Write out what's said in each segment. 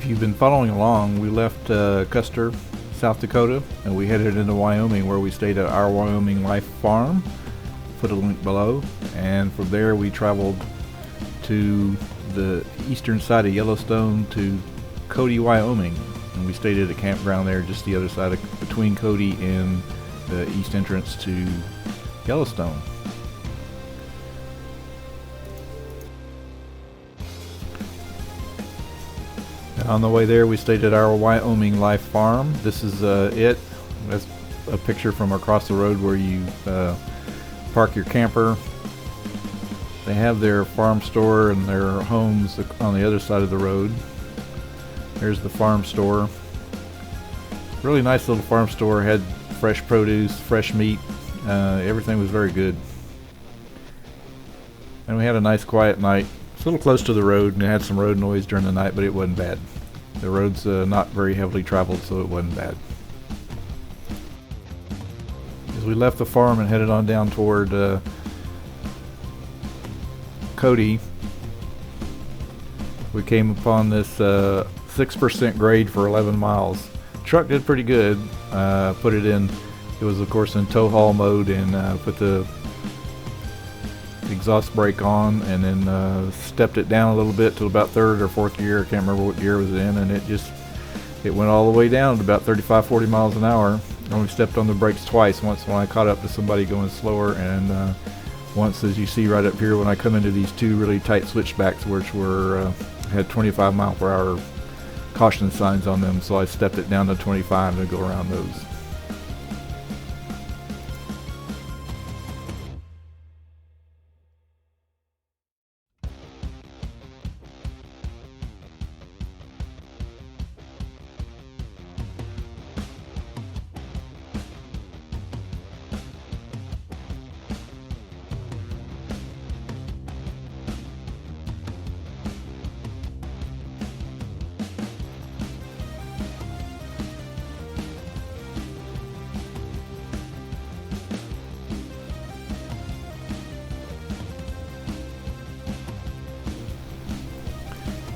If you've been following along, we left Custer, South Dakota, and we headed into Wyoming, where we stayed at our Wyoming Life Farm. Put a link below. And from there we traveled to the eastern side of Yellowstone to Cody, Wyoming, and we stayed at a campground there just the other side of, between Cody and the east entrance to Yellowstone. On the way there, we stayed at our Wyoming Life Farm. This is it. That's a picture from across the road where you park your camper. They have their farm store and their homes on the other side of the road. There's the farm store. Really nice little farm store. Had fresh produce, fresh meat. Everything was very good. And we had a nice quiet night. It's a little close to the road, and it had some road noise during the night, but it wasn't bad. The road's not very heavily traveled, so it wasn't bad. As we left the farm and headed on down toward Cody, we came upon this 6% grade for 11 miles. Truck did pretty good. Put it in, it was of course in tow haul mode, and put the exhaust brake on, and then stepped it down a little bit to about third or fourth gear. I can't remember what gear it was in, and it went all the way down to about 35-40 miles an hour. I only stepped on the brakes twice, once when I caught up to somebody going slower, and once, as you see right up here, when I come into these two really tight switchbacks, which were had 25 mile per hour caution signs on them, so I stepped it down to 25 to go around those.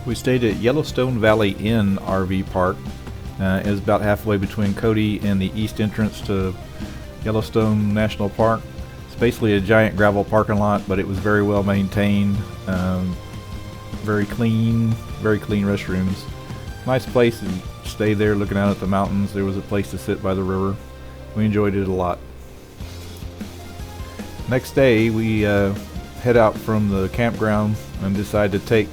We stayed at Yellowstone Valley Inn RV Park. It was about halfway between Cody and the east entrance to Yellowstone National Park. It's basically a giant gravel parking lot, but it was very well maintained, very clean restrooms. Nice place to stay there looking out at the mountains. There was a place to sit by the river. We enjoyed it a lot. Next day we head out from the campground and decide to take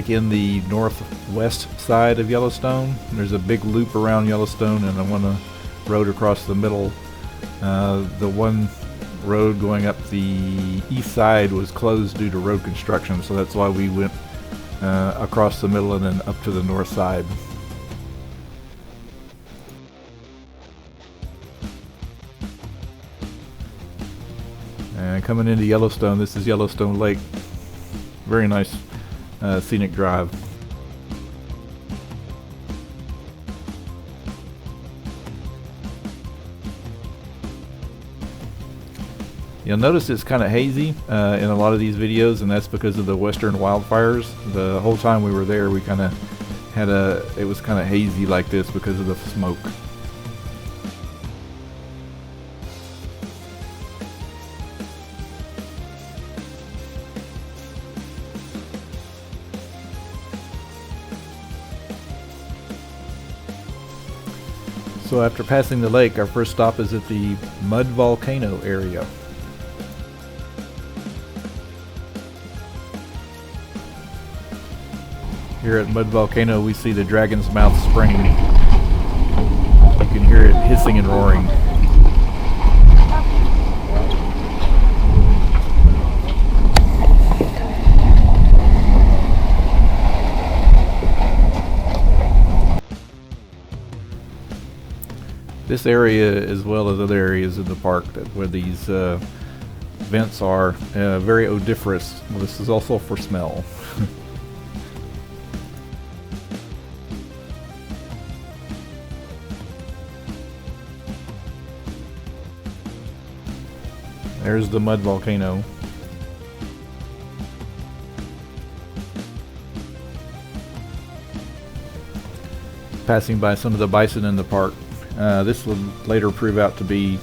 in the northwest side of Yellowstone. There's a big loop around Yellowstone, and I want a road across the middle. The one road going up the east side was closed due to road construction, so that's why we went across the middle and then up to the north side. And coming into Yellowstone, this is Yellowstone Lake. Very nice scenic drive. You'll notice it's kind of hazy in a lot of these videos, and that's because of the western wildfires. The whole time we were there, we kind of had it was kind of hazy like this because of the smoke. So after passing the lake, our first stop is at the Mud Volcano area. Here at Mud Volcano, we see the Dragon's Mouth Spring. You can hear it hissing and roaring. This area, as well as other areas in the park where these vents are, very odoriferous. Well, this is also for smell. There's the Mud Volcano. passing by some of the bison in the park. This would later prove out to be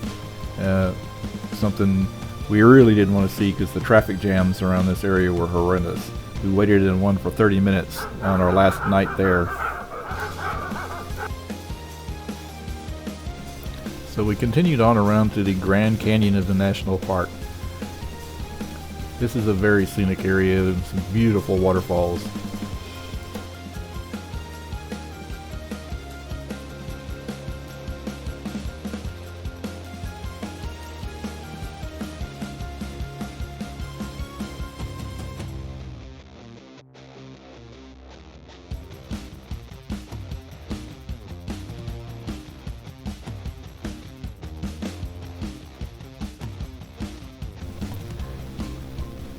something we really didn't want to see because the traffic jams around this area were horrendous. We waited in one for 30 minutes on our last night there. So we continued on around to the Grand Canyon of the national park. This is a very scenic area with some beautiful waterfalls.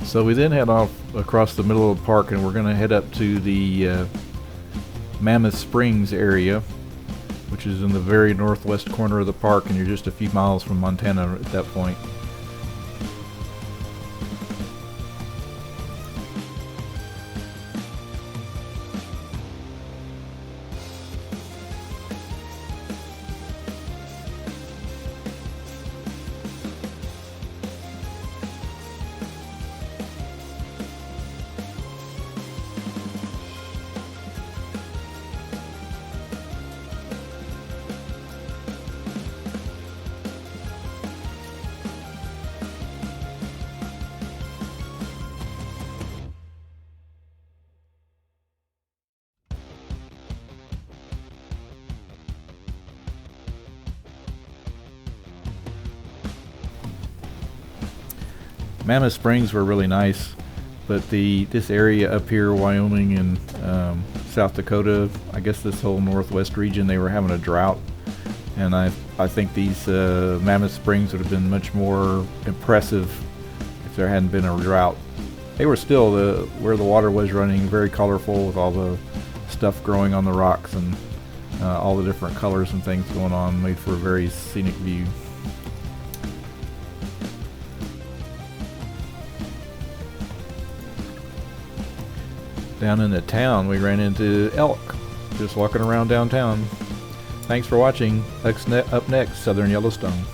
So we then head off across the middle of the park, and we're going to head up to the Mammoth Springs area, which is in the very northwest corner of the park, and you're just a few miles from Montana at that point. Mammoth Springs were really nice, but this area up here, Wyoming and South Dakota, I guess this whole northwest region, they were having a drought, and I think these Mammoth Springs would have been much more impressive if there hadn't been a drought. They were still where the water was running, very colorful with all the stuff growing on the rocks and all the different colors and things going on, made for a very scenic view. Down in the town, we ran into elk just walking around downtown. Thanks for watching. Up next, Southern Yellowstone.